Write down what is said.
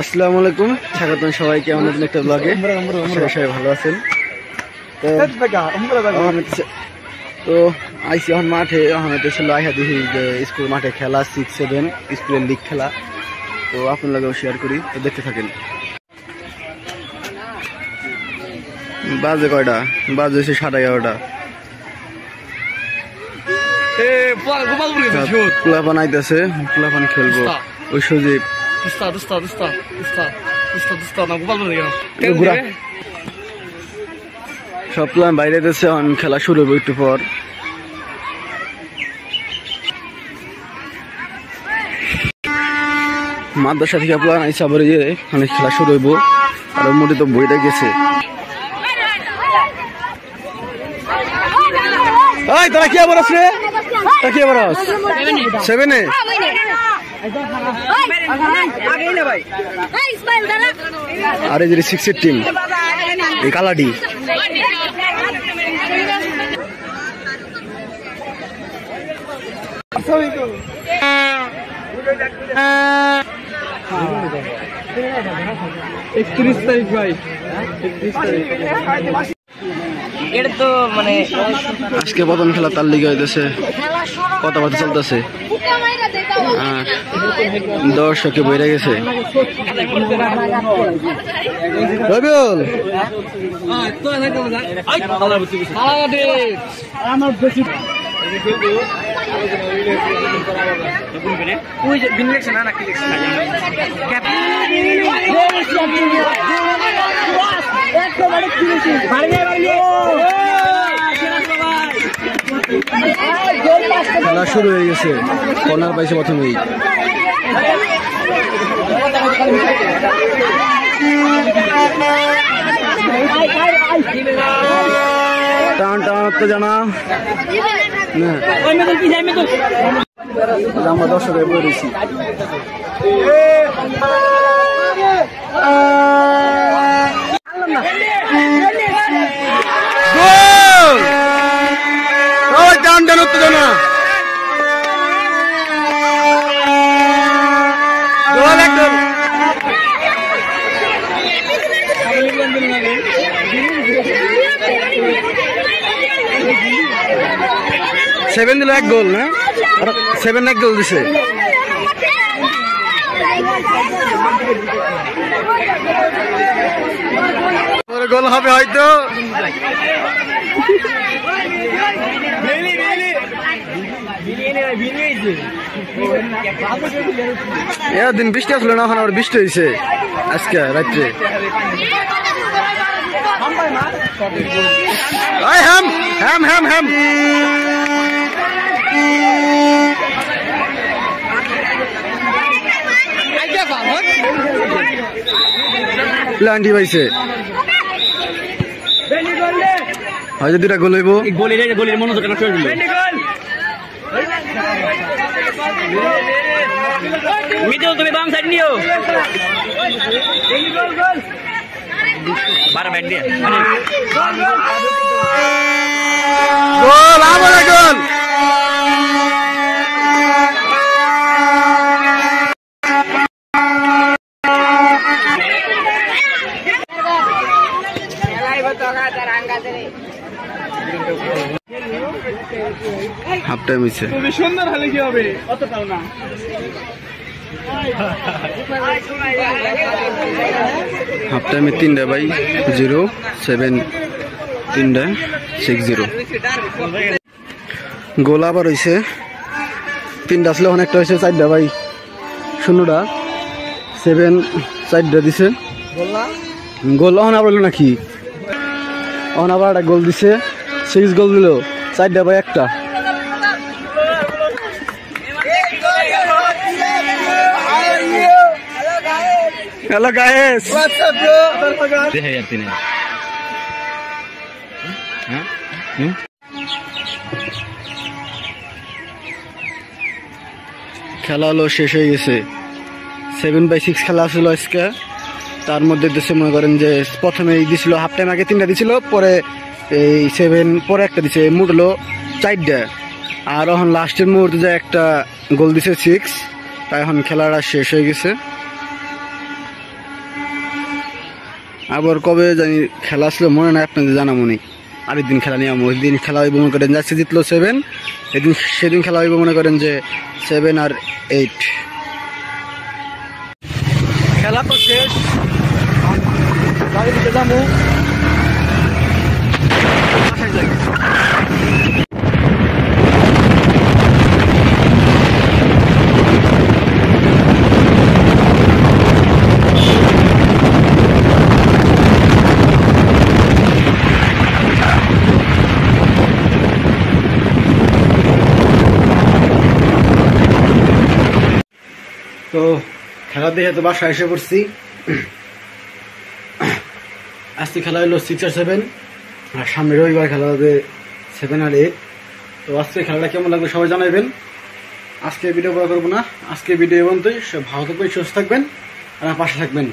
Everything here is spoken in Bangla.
আসসালামু আলাইকুম, স্বাগতম সবাইকে আমাদের নতুন একটা ব্লগে। সবাই ভালো আছেন? তো আইসি এখন মাঠে, এখন ছিল আইহা দেখি যে স্কুল মাঠে খেলা 6-7 স্কুলের লিগ খেলা। তো আপনার লগেও শেয়ার করি, তো দেখতে থাকেন। বাজে কয়টা? বাজে হচ্ছে 11:30। পোলাপান আইতেছে, পোলাপান খেলবো। ওই সুদীপ সব প্ল্যান বাইরে দিচ্ছে, খেলা শুরু হবে একটু পর। মাদ্রাসা থেকে প্ল্যান আইসা আবার অনেক খেলা শুরু হইব। আর মোটে তো বইটা গেছে। তোরা কি আবার আসলে? তোরা কি আবার আস 7-এ? আর এই যে 6-এর টিম, এই কালাডি। আজকে প্রথম খেলা তার লিগে হইতেছে, কথাবার্তা চলতেছে। দর্শকে বইরা গেছে। রবিউল খেলা শুরু হয়ে গেছে। কর্নার পাইছে প্রথমেই। টান টান তো জানা আমরা দর্শকের বই রয়েছি। টান টান তো জানা সেভেন দিল, 1 গোল না? 7 1 গোল দিছে। গোল হবে হয়তো। দিন বৃষ্টি আসলো না, এখন আবার বৃষ্টি হয়েছে আজকে রাত্রে। হ্যাম হ্যাম হ্যাম হ্যাম প্লান্টি পাইছে, হয়তো 2টা গোল হইব। গোলের মনোযোগ মিতুল, তুমি বাম সাইড নিও। গোল, আবার গোল। হাফ টাইম হয়েছে। সুন্দর হলে কি হবে, অতটাও না। হাফ টাইমে 3-0 7 3-6-0 গোল আবার হয়েছে। 3টা আসলে অনেকটা হয়েছে। 4টা ভাই 0টা 7 4টা দিছে গোল। অহন আবার নাকি অহন আবার একটা গোল দিছে। 6 গোল দিল। 4টা ভাই 1টা। Hello guys. What's up bro? देखा यार तूने? हाँ? খেলা হলো শেষ হয়ে গেছে। 7/6 খেলা ছিল আজকে। তার মধ্যে দেশে মনে করেন যে প্রথমে দিছিল, হাফ টাইম আগে 3টা দিছিল, পরে এই 7 পরে একটা দিছে, মোট হলো 4টা। আর এখন লাস্টের মুহূর্তে যে একটা গোল দিছে 6। তাই এখন খেলাটা শেষ হয়ে গেছে। আবার কবে জানি খেলা আসলো মনে নাই, আপনাদের জানা মনে। আরেকদিন খেলা নিয়ে ওই দিন খেলা হইব মনে করেন যাচ্ছে জিতলো 7, সেদিন খেলা হইব মনে করেন যে 7 আর 8। খেলা তো শেষ, বাড়ির দিকে যাবো, বাসায় যাই। তো খেলা দেখে তো বাসায় এসে পড়ছি। আজকে খেলা হলো 6 আর 7, আর সামনে রবিবার খেলা হবে 7 আর 8। তো আজকে খেলাটা কেমন লাগবে সবাই জানাবেন। আজকে ভিডিও বড় করবো না, আজকে ভিডিও পর্যন্তই। সব ভালো থাকবেন, সুস্থ থাকবেন আর আমার পাশে থাকবেন।